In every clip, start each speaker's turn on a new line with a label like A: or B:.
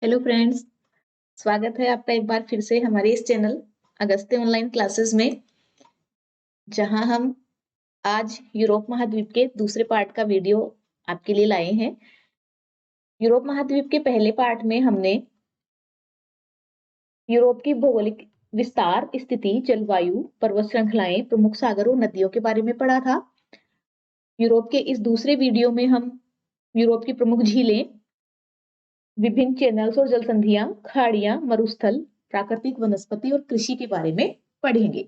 A: Hello friends, स्वागत है आपका एक बार फिर से हमारे इस चैनल अगस्त्य ऑनलाइन क्लासेस में, जहां हम आज यूरोप महाद्वीप के दूसरे पार्ट का वीडियो आपके लिए लाए हैं। यूरोप महाद्वीप के पहले पार्ट में हमने यूरोप की भौगोलिक विस्तार, स्थिति, जलवायु, पर्वत श्रृंखलाएं, प्रमुख सागरों, नदियों के बारे में पढ़ा था। यूरोप के इस दूसरे वीडियो में हम यूरोप की प्रमुख झीलें, विभिन्न चैनल्स और जल संधियां, खाड़ियां, मरुस्थल, प्राकृतिक वनस्पति और कृषि के बारे में पढ़ेंगे।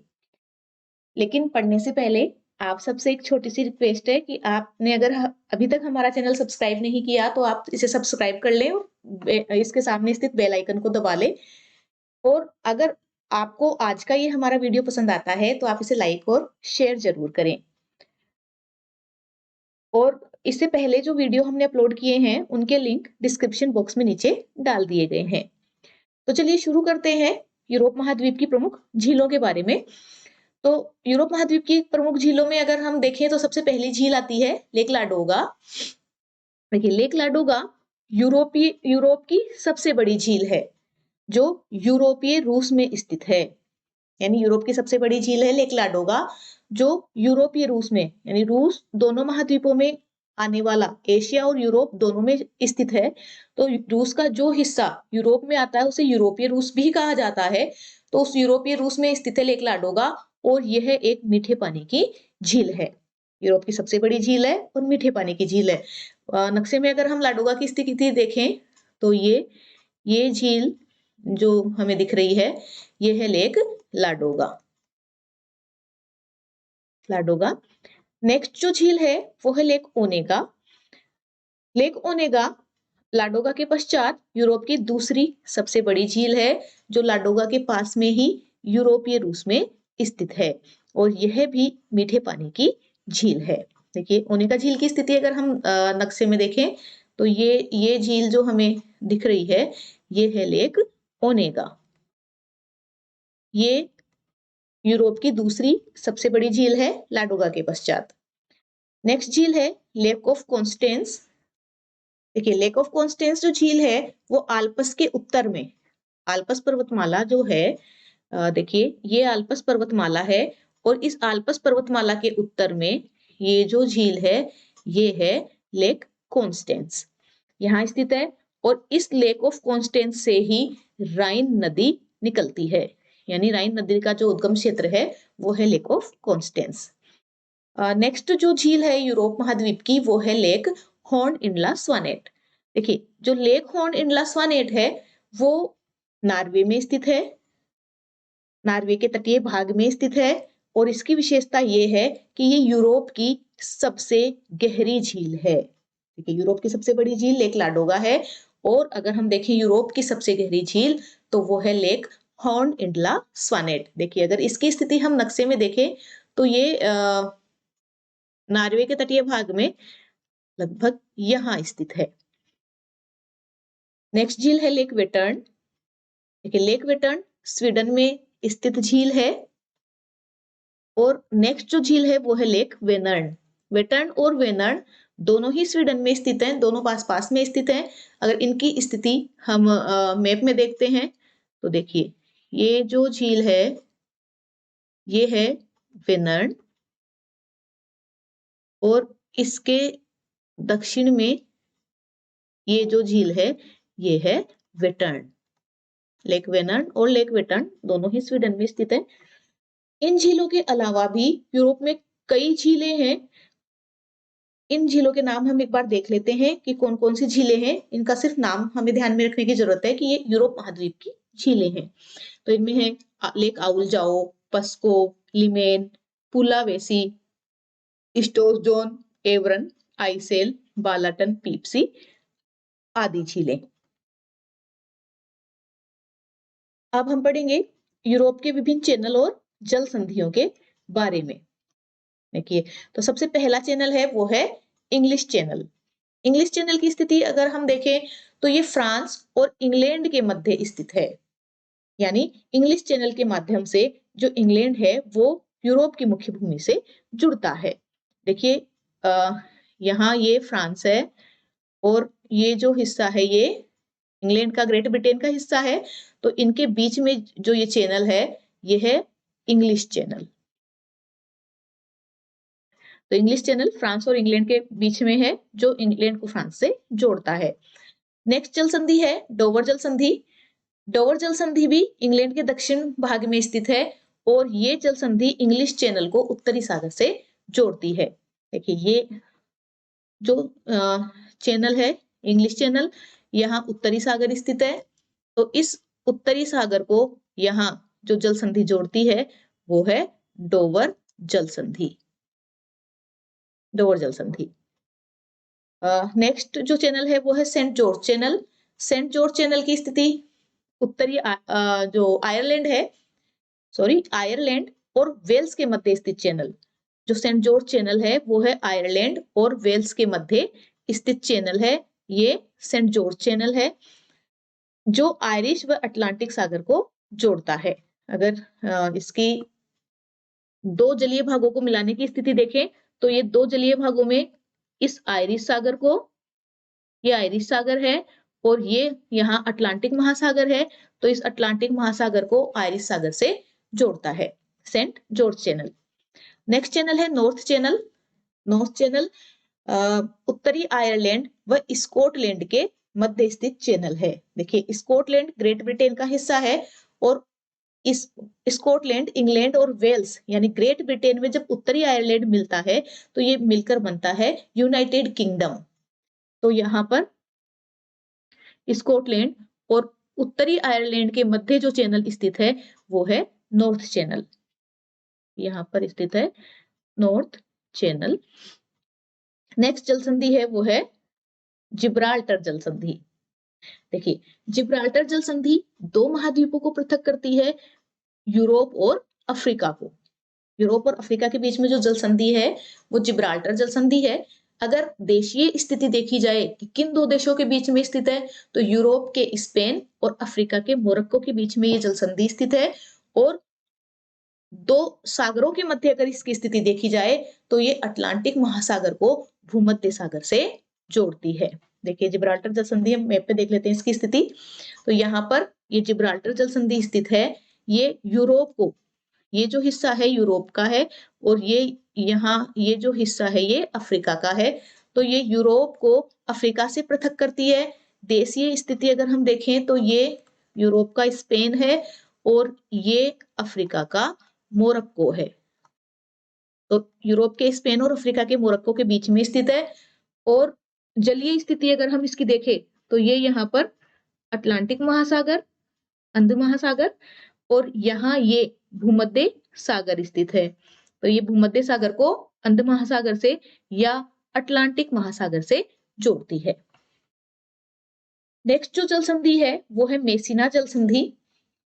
A: लेकिन पढ़ने से पहले आप सबसे एक छोटी सी रिक्वेस्ट है कि आपने अगर अभी तक हमारा चैनल सब्सक्राइब नहीं किया तो आप इसे सब्सक्राइब कर लें और इसके सामने स्थित बेल आइकन को दबा लें। और अगर आपको आज का ये हमारा वीडियो पसंद आता है तो आप इसे लाइक और शेयर जरूर करें। और इससे पहले जो वीडियो हमने अपलोड किए हैं उनके लिंक डिस्क्रिप्शन बॉक्स में नीचे डाल दिए गए हैं। तो चलिए शुरू करते हैं यूरोप महाद्वीप की प्रमुख झीलों के बारे में। तो यूरोप महाद्वीप की प्रमुख झीलों में अगर हम देखें तो सबसे पहली झील आती है लेक लाडोगा। देखिए, लेक लाडोगा यूरोप की सबसे बड़ी झील है जो यूरोपीय रूस में स्थित है। यानी यूरोप की सबसे बड़ी झील है लेक लाडोगा जो यूरोपीय रूस में, यानी रूस दोनों महाद्वीपों में आने वाला, एशिया और यूरोप दोनों में स्थित है। तो रूस का जो हिस्सा यूरोप में आता है उसे यूरोपीय रूस भी कहा जाता है। तो उस यूरोपीय रूस में स्थित है लेक लाडोगा और यह एक मीठे पानी की झील है। यूरोप की सबसे बड़ी झील है और मीठे पानी की झील है। नक्शे में अगर हम लाडोगा की स्थिति देखें तो ये झील जो हमें दिख रही है ये है लेक लाडोगा। नेक्स्ट जो झील है वो है lake Onega. Lake Onega Ladoga के पश्चात यूरोप की दूसरी सबसे बड़ी झील है जो लाडोगा के पास में ही यूरोपीय रूस में स्थित है और यह भी मीठे पानी की झील है। देखिए, ओनेगा झील की स्थिति अगर हम नक्शे में देखें तो ये झील जो हमें दिख रही है ये है लेक ओनेगा। ये यूरोप की दूसरी सबसे बड़ी झील है लाडोगा के पश्चात। नेक्स्ट झील है लेक ऑफ कॉन्स्टेंस। देखिए, लेक ऑफ कॉन्स्टेंस जो झील है वो आल्प्स के उत्तर में, आल्प्स पर्वतमाला जो है, देखिए ये आल्प्स पर्वतमाला है और इस आल्प्स पर्वतमाला के उत्तर में ये जो झील है ये है लेक कॉन्स्टेंस, यहाँ स्थित है। और इस लेक ऑफ कॉन्स्टेंस से ही राइन नदी निकलती है, यानी राइन नदी का जो उद्गम क्षेत्र है वो है लेक ऑफ कॉन्स्टेंस। नेक्स्ट जो झील है यूरोप महाद्वीप की वो है लेक हॉर्न इंडला स्वानेट। देखिए, जो लेक हॉर्न इंडला स्वानेट है वो नॉर्वे में स्थित है, नॉर्वे के तटीय भाग में स्थित है और इसकी विशेषता ये है कि ये यूरोप की सबसे गहरी झील है। देखिए, यूरोप की सबसे बड़ी झील लेक लाडोगा है और अगर हम देखें यूरोप की सबसे गहरी झील तो वो है लेक हॉर्न इंडला स्वानेट। देखिए, अगर इसकी स्थिति हम नक्शे में देखें तो ये नॉर्वे के तटीय भाग में लगभग यहां स्थित है। नेक्स्ट झील है लेक वेटर्न। देखिए, लेक वेटर्न स्वीडन में स्थित झील है और नेक्स्ट जो झील है वो है लेक वेनर्न। वेटर्न और वेनर्न दोनों ही स्वीडन में स्थित हैं, दोनों पास पास में स्थित हैं। अगर इनकी स्थिति हम मैप में देखते हैं तो देखिए, ये जो झील है ये है वेनर्न और इसके दक्षिण में ये जो झील है ये है वेटर्न। लेक वेनर्न और लेक वेटर्न दोनों ही स्वीडन में स्थित है। इन झीलों के अलावा भी यूरोप में कई झीलें हैं। इन झीलों के नाम हम एक बार देख लेते हैं कि कौन कौन सी झीलें हैं। इनका सिर्फ नाम हमें ध्यान में रखने की जरूरत है कि ये यूरोप महाद्वीप की झीलें हैं। तो इनमें है लेक आउलजाओ, पस्को, लिमेन, पुलावेसी, स्टोर्सजोन, एवरन, आइसेल, बालाटन, पीप्सी आदि झीलें। अब हम पढ़ेंगे यूरोप के विभिन्न चैनल और जल संधियों के बारे में। देखिए, तो सबसे पहला चैनल है वो है इंग्लिश चैनल। इंग्लिश चैनल की स्थिति अगर हम देखें तो ये फ्रांस और इंग्लैंड के मध्य स्थित है, यानी इंग्लिश चैनल के माध्यम से जो इंग्लैंड है वो यूरोप की मुख्य भूमि से जुड़ता है। देखिए, यहाँ ये फ्रांस है और ये जो हिस्सा है ये इंग्लैंड का ग्रेट ब्रिटेन का हिस्सा है, तो इनके बीच में जो ये चैनल है ये है इंग्लिश चैनल। तो इंग्लिश चैनल फ्रांस और इंग्लैंड के बीच में है, जो इंग्लैंड को फ्रांस से जोड़ता है। नेक्स्ट जल संधि है डोवर जल संधि। डोवर जल संधि भी इंग्लैंड के दक्षिण भाग में स्थित है और ये जल संधि इंग्लिश चैनल को उत्तरी सागर से जोड़ती है। देखिए ये जो चैनल है इंग्लिश चैनल, यहाँ उत्तरी सागर स्थित है। तो इस उत्तरी सागर को यहाँ जो जल संधि जोड़ती है वो है डोवर जल संधि। डोवर जल संधि। नेक्स्ट जो चैनल है वो है Saint George Channel. Saint George Channel की स्थिति उत्तरी जो आयरलैंड है, सॉरी आयरलैंड और वेल्स के मध्य स्थित चैनल। जो सेंट जॉर्ज चैनल है वो है आयरलैंड और वेल्स के मध्य स्थित चैनल है। ये सेंट जॉर्ज चैनल है जो आयरिश व अटलांटिक सागर को जोड़ता है। अगर इसकी दो जलीय भागों को मिलाने की स्थिति देखें तो ये दो जलीय भागों में इस आयरिश सागर को, ये आयरिश सागर है और ये यहाँ अटलांटिक महासागर है, तो इस अटलांटिक महासागर को आयरिश सागर से जोड़ता है Saint George Channel. Next channel है नॉर्थ चैनल। नॉर्थ चैनल उत्तरी आयरलैंड व स्कॉटलैंड के मध्य स्थित चैनल है। देखिए स्कॉटलैंड ग्रेट ब्रिटेन का हिस्सा है और इस स्कॉटलैंड इंग्लैंड और वेल्स यानी ग्रेट ब्रिटेन में जब उत्तरी आयरलैंड मिलता है तो ये मिलकर बनता है यूनाइटेड किंगडम। तो यहाँ पर स्कॉटलैंड और उत्तरी आयरलैंड के मध्य जो चैनल स्थित है वो है नॉर्थ चैनल। यहाँ पर स्थित है नॉर्थ चैनल। नेक्स्ट जल संधि है वो है जिब्राल्टर जल संधि। देखिए जिब्राल्टर जल संधि दो महाद्वीपों को पृथक करती है, यूरोप और अफ्रीका को। यूरोप और अफ्रीका के बीच में जो जल संधि है वो जिब्राल्टर जल संधि है। अगर देशीय स्थिति देखी जाए कि किन दो देशों के बीच में स्थित है, तो यूरोप के स्पेन और अफ्रीका के मोरक्को के बीच में ये जल संधि स्थित है। और दो सागरों के मध्य अगर इसकी स्थिति देखी जाए तो ये अटलांटिक महासागर को भूमध्य सागर से जोड़ती है। देखिए जिब्राल्टर जल संधि, हम मैप पे देख लेते हैं इसकी स्थिति। तो यहाँ पर ये जिब्राल्टर जल संधि स्थित है। ये यूरोप को, ये जो हिस्सा है यूरोप का है और ये यहाँ ये जो हिस्सा है ये अफ्रीका का है। तो ये यूरोप को अफ्रीका से पृथक करती है। देशीय स्थिति अगर हम देखें तो ये यूरोप का स्पेन है और ये अफ्रीका का मोरक्को है। तो यूरोप के स्पेन और अफ्रीका के मोरक्को के बीच में स्थित है। और जलीय स्थिति अगर हम इसकी देखें तो ये यहाँ पर अटलांटिक महासागर, अंध महासागर और यहाँ ये भूमध्य सागर स्थित है। तो ये भूमध्य सागर को अंध महासागर से या अटलांटिक महासागर से जोड़ती है। नेक्स्ट जो जल संधि है वो है मेसिना जल संधि।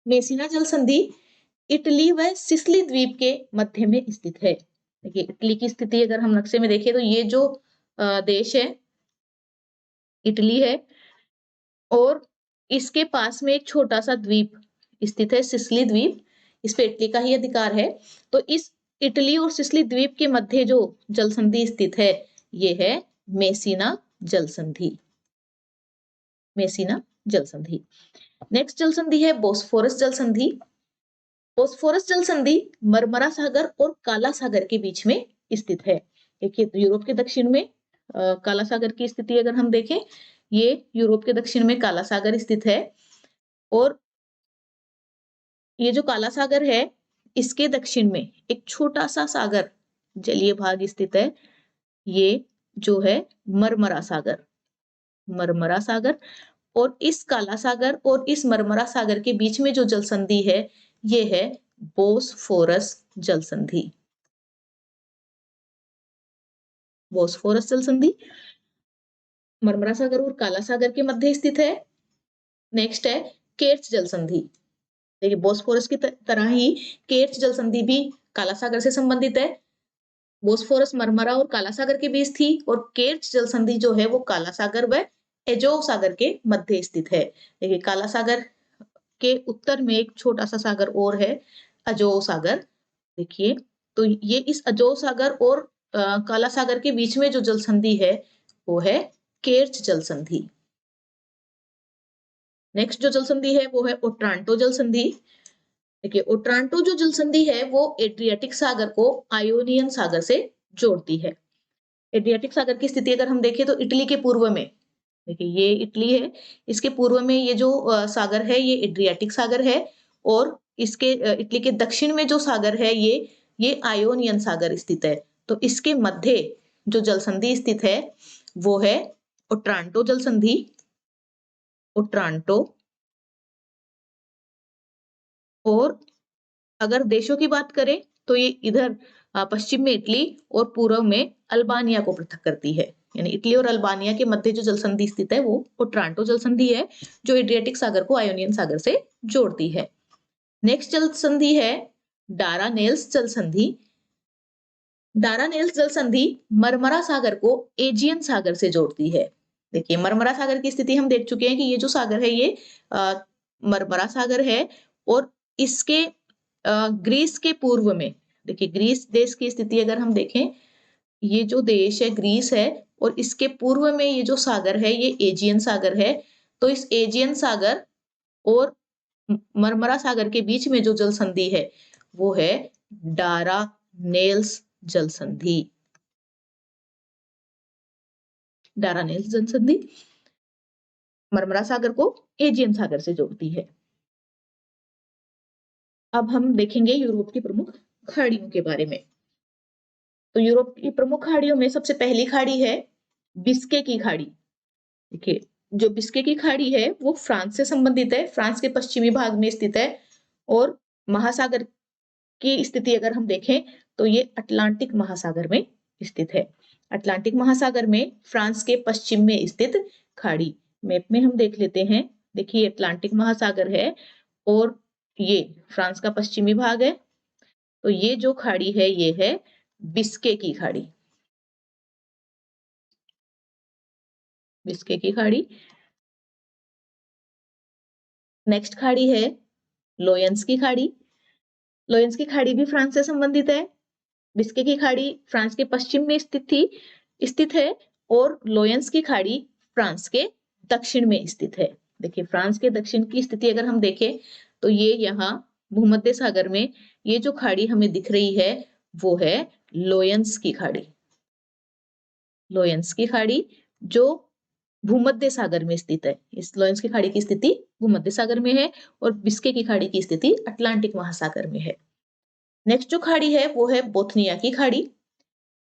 A: मेसिना जल संधि इटली व सिसिली द्वीप के मध्य में स्थित है। देखिए इटली की स्थिति अगर हम नक्शे में देखें तो ये जो देश है इटली है और इसके पास में एक छोटा सा द्वीप स्थित है सिसिली द्वीप, इस पे इटली का ही अधिकार है। तो इस इटली और सिसिली द्वीप के मध्य जो जल संधि स्थित है ये है मेसिना जल संधि। मेसिना जल संधि। नेक्स्ट जल संधि है बोस्फोरस जल संधि। बोस्फोरस जल संधि मरमरा सागर और काला सागर के बीच में स्थित है। देखिए यूरोप के दक्षिण में काला सागर की स्थिति अगर हम देखें, ये यूरोप के दक्षिण में काला सागर स्थित है और ये जो काला सागर है इसके दक्षिण में एक छोटा सा सागर जलीय भाग स्थित है, ये जो है मरमरा सागर। मरमरा सागर और इस काला सागर और इस मरमरा सागर के बीच में जो जल संधि है ये है बोस्फोरस जल संधि। बोस्फोरस जल संधि मरमरा सागर और काला सागर के मध्य स्थित है। नेक्स्ट है केर्च जल संधि। देखिए बोस्फोरस की तरह ही केर्च जल संधि भी काला सागर से संबंधित है। बोस्फोरस मरमरा और काला सागर के बीच थी और केर्च जल संधि जो है वो काला सागर व एजोव सागर के मध्य स्थित है। देखिए काला सागर के उत्तर में एक छोटा सा सागर और है अजोव सागर। देखिए तो ये इस अजोव सागर और काला सागर के बीच में जो जल संधि है वो है केर्च जल संधि। नेक्स्ट जो जल संधि है वो है ओट्रांटो जल संधि। देखिए ओट्रांटो जो जल संधि है वो एड्रियाटिक सागर को आयोनियन सागर से जोड़ती है। एड्रियाटिक सागर की स्थिति अगर हम देखें तो इटली के पूर्व में, देखिए ये इटली है, इसके पूर्व में ये जो सागर है ये एड्रियाटिक सागर है, और इसके इटली के दक्षिण में जो सागर है ये आयोनियन सागर स्थित है। तो इसके मध्य जो जल संधि स्थित है वो है ओट्रांटो जल संधि। ओट्रांटो। और अगर देशों की बात करें तो ये इधर पश्चिम में इटली और पूर्व में अल्बानिया को पृथक करती है, यानी इटली और अल्बानिया के मध्य जो जल संधि स्थित है वो ओट्रांटो जल संधि है, जो एड्रियाटिक सागर को आयोनियन सागर से जोड़ती है। नेक्स्ट जल संधि है डारानेल्स जल संधि। डारानेल्स जल संधि मरमरा सागर को एजियन सागर से जोड़ती है। देखिए मरमरा सागर की स्थिति हम देख चुके हैं कि ये जो सागर है ये मरमरा सागर है, और इसके ग्रीस के पूर्व में, देखिए ग्रीस देश की स्थिति अगर हम देखें, ये जो देश है ग्रीस है, और इसके पूर्व में ये जो सागर है ये एजियन सागर है। तो इस एजियन सागर और मरमरा सागर के बीच में जो जल संधि है वो है डारानेल्स जल संधि। डारानेल्स जल संधि मरमरा सागर को एजियन सागर से जोड़ती है। अब हम देखेंगे यूरोप की प्रमुख खाड़ियों के बारे में। तो यूरोप की प्रमुख खाड़ियों में सबसे पहली खाड़ी है बिस्के की खाड़ी। देखिए जो बिस्के की खाड़ी है वो फ्रांस से संबंधित है, फ्रांस के पश्चिमी भाग में स्थित है, और महासागर की स्थिति अगर हम देखें तो ये अटलांटिक महासागर में स्थित है। अटलांटिक महासागर में फ्रांस के पश्चिम में स्थित खाड़ी, मैप में हम देख लेते हैं। देखिए अटलांटिक महासागर है और ये फ्रांस का पश्चिमी भाग है, तो ये जो खाड़ी है ये है बिस्के की खाड़ी। बिस्के की खाड़ी। नेक्स्ट खाड़ी है लोयंस की खाड़ी। लोयंस की खाड़ी भी फ्रांस से संबंधित है। बिस्के की खाड़ी फ्रांस के पश्चिम में स्थित है, और लोयंस की खाड़ी फ्रांस के दक्षिण में स्थित है। देखिए फ्रांस के दक्षिण की स्थिति अगर हम देखें तो ये यहाँ भूमध्य सागर में ये जो खाड़ी हमें दिख रही है वो है लोयंस की खाड़ी। लोयंस की खाड़ी जो भूमध्य सागर में स्थित है। इस लोयंस की खाड़ी की स्थिति भूमध्य सागर में है, और बिस्के की खाड़ी की स्थिति अटलांटिक महासागर में है। नेक्स्ट जो खाड़ी है वो है बोथनिया की खाड़ी।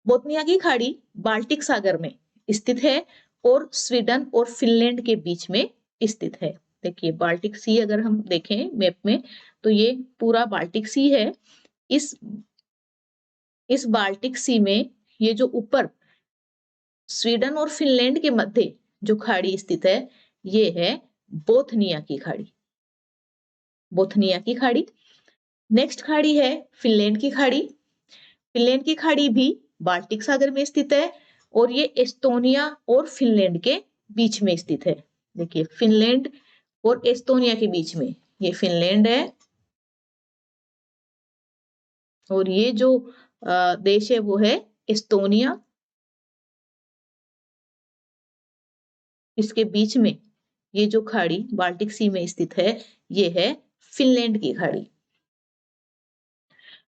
A: बोथनिया की खाड़ी बाल्टिक सागर में स्थित है और स्वीडन और फिनलैंड के बीच में स्थित है। देखिए बाल्टिक सी अगर हम देखें मैप में तो ये पूरा बाल्टिक सी है। इस बाल्टिक सी में ये जो ऊपर स्वीडन और फिनलैंड के मध्य जो खाड़ी स्थित है ये है बोथनिया की खाड़ी। बोथनिया की खाड़ी। नेक्स्ट खाड़ी है फिनलैंड की खाड़ी। फिनलैंड की खाड़ी भी बाल्टिक सागर में स्थित है, और ये एस्टोनिया और फिनलैंड के बीच में स्थित है। देखिए फिनलैंड और एस्टोनिया के बीच में ये फिनलैंड है, और ये जो देश है वो है एस्टोनिया। इसके बीच में ये जो खाड़ी बाल्टिक सी में स्थित है ये है फिनलैंड की खाड़ी।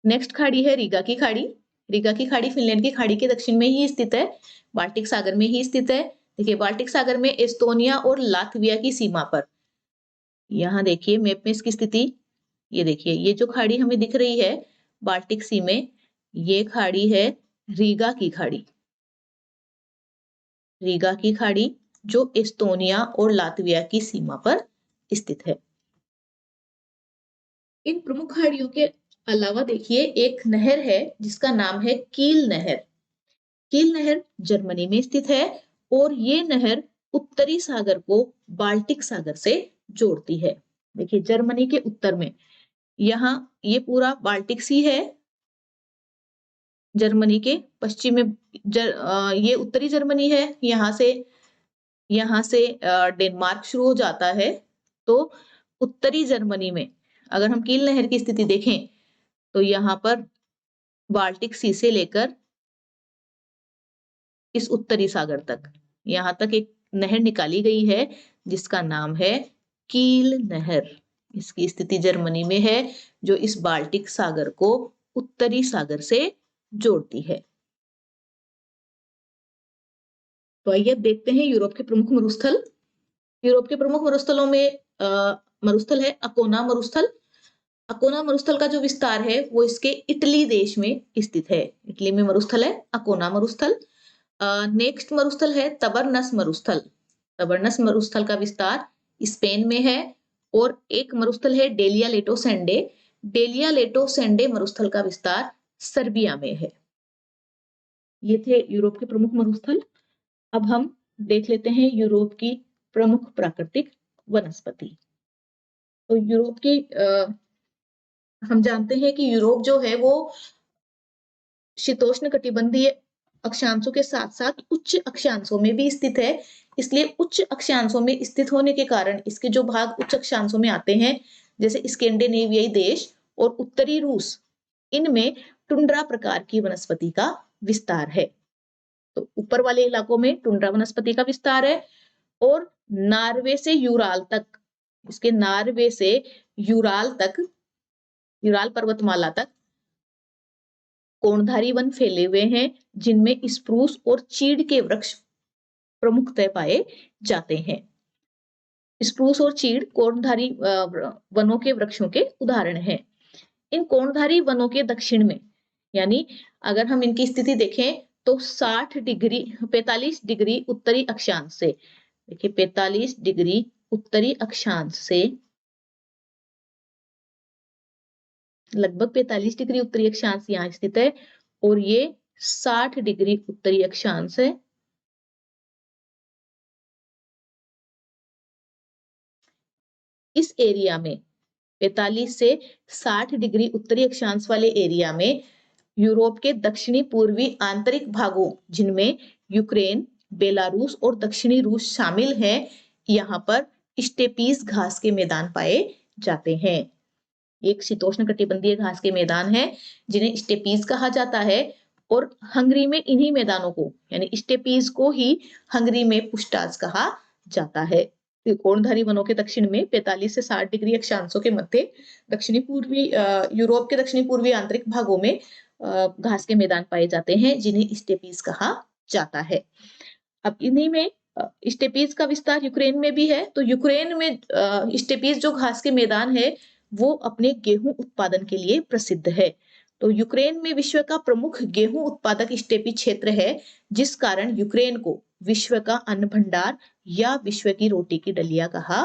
A: नेक्स्ट खाड़ी है रीगा की खाड़ी। रीगा की खाड़ी फिनलैंड की खाड़ी के दक्षिण में ही स्थित है, बाल्टिक सागर में ही स्थित है। देखिए बाल्टिक सागर में एस्टोनिया और लातविया की सीमा पर, यहाँ देखिए मैप में इसकी स्थिति, ये देखिए ये जो खाड़ी हमें दिख रही है बाल्टिक सी में ये खाड़ी है रीगा की खाड़ी। रीगा की खाड़ी जो एस्टोनिया और लातविया की सीमा पर स्थित है। इन प्रमुख खाड़ियों के अलावा देखिए एक नहर है जिसका नाम है कील नहर। कील नहर जर्मनी में स्थित है, और ये नहर उत्तरी सागर को बाल्टिक सागर से जोड़ती है। देखिए जर्मनी के उत्तर में यहाँ ये पूरा बाल्टिक सी है, जर्मनी के पश्चिम में ये उत्तरी जर्मनी है, यहाँ से डेनमार्क शुरू हो जाता है। तो उत्तरी जर्मनी में अगर हम कील नहर की स्थिति देखें तो यहाँ पर बाल्टिक सी से लेकर इस उत्तरी सागर तक यहाँ तक एक नहर निकाली गई है जिसका नाम है कील नहर, इसकी स्थिति जर्मनी में है, जो इस बाल्टिक सागर को उत्तरी सागर से जोड़ती है। तो आइए अब देखते हैं यूरोप के प्रमुख मरुस्थल। यूरोप के प्रमुख मरुस्थलों में मरुस्थल है अकोना मरुस्थल। अकोना मरुस्थल का जो विस्तार है वो इसके इटली देश में स्थित है। इटली में मरुस्थल है अकोना मरुस्थल। नेक्स्ट मरुस्थल है तबरनस मरुस्थल। तबरनस मरुस्थल का विस्तार स्पेन में है। और एक मरुस्थल है डेलिया लेटो सेंडे। डेलिया लेटो सेंडे मरुस्थल का विस्तार सर्बिया में है। ये थे यूरोप के प्रमुख मरुस्थल। अब हम देख लेते हैं यूरोप की प्रमुख प्राकृतिक वनस्पति। तो यूरोप की हम जानते हैं कि यूरोप जो है वो शीतोष्ण कटिबंधीय अक्षांशों के साथ साथ उच्च अक्षांशों में भी स्थित है। इसलिए उच्च अक्षांशों में स्थित होने के कारण इसके जो भाग उच्च अक्षांशों में आते हैं, जैसे स्कैंडिनेवियाई देश और उत्तरी रूस, इनमें टुंड्रा प्रकार की वनस्पति का विस्तार है। तो ऊपर वाले इलाकों में टुंड्रा वनस्पति का विस्तार है। और नॉर्वे से यूराल तक, इसके नॉर्वे से यूराल तक, यूराल पर्वतमाला तक कोणधारी वन फैले हुए हैं, जिनमें स्प्रूस और चीड़ के वृक्ष प्रमुखतः पाए जाते हैं। स्प्रूस और चीड़ कोणधारी वनों के वृक्षों के उदाहरण हैं। इन कोणधारी वनों के दक्षिण में, यानी अगर हम इनकी स्थिति देखें तो 45 डिग्री उत्तरी अक्षांश से, देखिए 45 डिग्री उत्तरी अक्षांश से लगभग 45 डिग्री उत्तरी अक्षांश यहाँ स्थित है। और ये 60 डिग्री उत्तरी अक्षांश है। इस एरिया में 45 से 60 डिग्री उत्तरी अक्षांश वाले एरिया में यूरोप के दक्षिणी पूर्वी आंतरिक भागों, जिनमें यूक्रेन, बेलारूस और दक्षिणी रूस शामिल हैं, यहाँ पर स्टेपीज घास के मैदान पाए जाते हैं। एक शीतोष्ण कटिबंधीय घास के मैदान है जिन्हें स्टेपीज कहा जाता है। और हंगरी में इन्हीं मैदानों को, यानी स्टेपीज को ही हंगरी में पुष्टाज कहा जाता है। कोणधारी वनों के दक्षिण में 45 से 60 डिग्री अक्षांशों के मध्य दक्षिणी पूर्वी यूरोप के दक्षिणी पूर्वी आंतरिक भागों में घास के मैदान पाए जाते हैं, जिन्हें स्टेपीज कहा जाता है। अब इन्हीं में स्टेपीज का विस्तार यूक्रेन में भी है। तो यूक्रेन में स्टेपीज जो घास के मैदान है वो अपने गेहूं उत्पादन के लिए प्रसिद्ध है। तो यूक्रेन में विश्व का प्रमुख गेहूं उत्पादक स्टेपी क्षेत्र है, जिस कारण यूक्रेन को विश्व का अन्न भंडार या विश्व की रोटी की डलिया कहा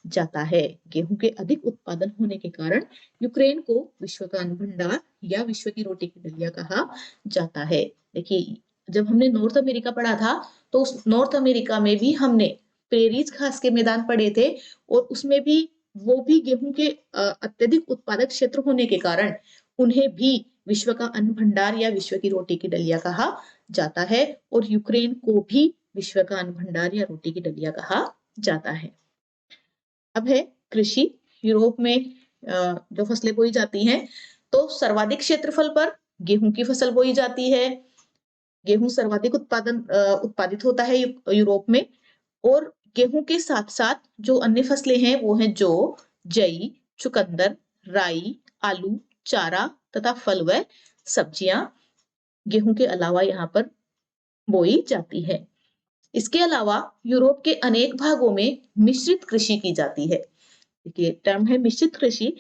A: जाता है। गेहूं के अधिक उत्पादन होने के कारण यूक्रेन को विश्व का अन्न भंडार या विश्व की रोटी की डलिया कहा जाता है। देखिए, जब हमने नॉर्थ अमेरिका पढ़ा था तो उस नॉर्थ अमेरिका में भी हमने प्रेरीज घास के मैदान पढ़े थे। और उसमें भी वो भी गेहूं के अत्यधिक उत्पादक क्षेत्र होने के कारण उन्हें भी विश्व का अन्न भंडार या विश्व की रोटी की डलिया कहा जाता है। और यूक्रेन को भी विश्व का अन्न भंडार या रोटी की डलिया कहा जाता है। अब है कृषि। यूरोप में जो फसलें बोई जाती हैं, तो सर्वाधिक क्षेत्रफल पर गेहूं की फसल बोई जाती है। गेहूं सर्वाधिक उत्पादित होता है यूरोप में। और गेहूं के साथ साथ जो अन्य फसलें हैं वो हैं जौ, जई, चुकंदर, राई, आलू, चारा तथा फल व सब्जियां गेहूं के अलावा यहाँ पर बोई जाती है। इसके अलावा यूरोप के अनेक भागों में मिश्रित कृषि की जाती है। देखिए, टर्म है मिश्रित कृषि।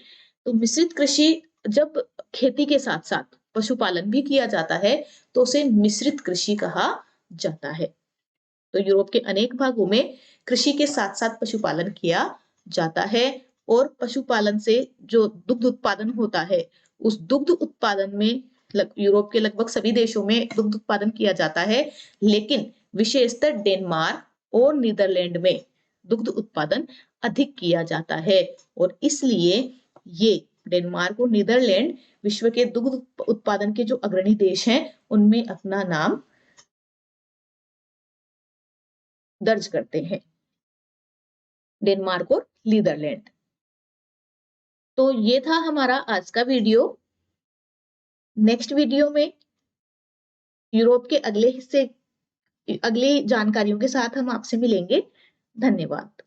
A: तो मिश्रित कृषि जब खेती के साथ साथ पशुपालन भी किया जाता है तो उसे मिश्रित कृषि कहा जाता है। तो यूरोप के अनेक भागों में कृषि के साथ साथ पशुपालन किया जाता है। और पशुपालन से जो दुग्ध उत्पादन होता है, उस दुग्ध उत्पादन में यूरोप के लगभग सभी देशों में दुग्ध उत्पादन किया जाता है। लेकिन विशेषतर डेनमार्क और नीदरलैंड में दुग्ध उत्पादन अधिक किया जाता है। और इसलिए ये डेनमार्क और नीदरलैंड विश्व के दुग्ध उत्पादन के जो अग्रणी देश हैं उनमें अपना नाम दर्ज करते हैं, डेनमार्क और नीदरलैंड। तो ये था हमारा आज का वीडियो। नेक्स्ट वीडियो में यूरोप के अगले हिस्से, अगली जानकारियों के साथ हम आपसे मिलेंगे। धन्यवाद।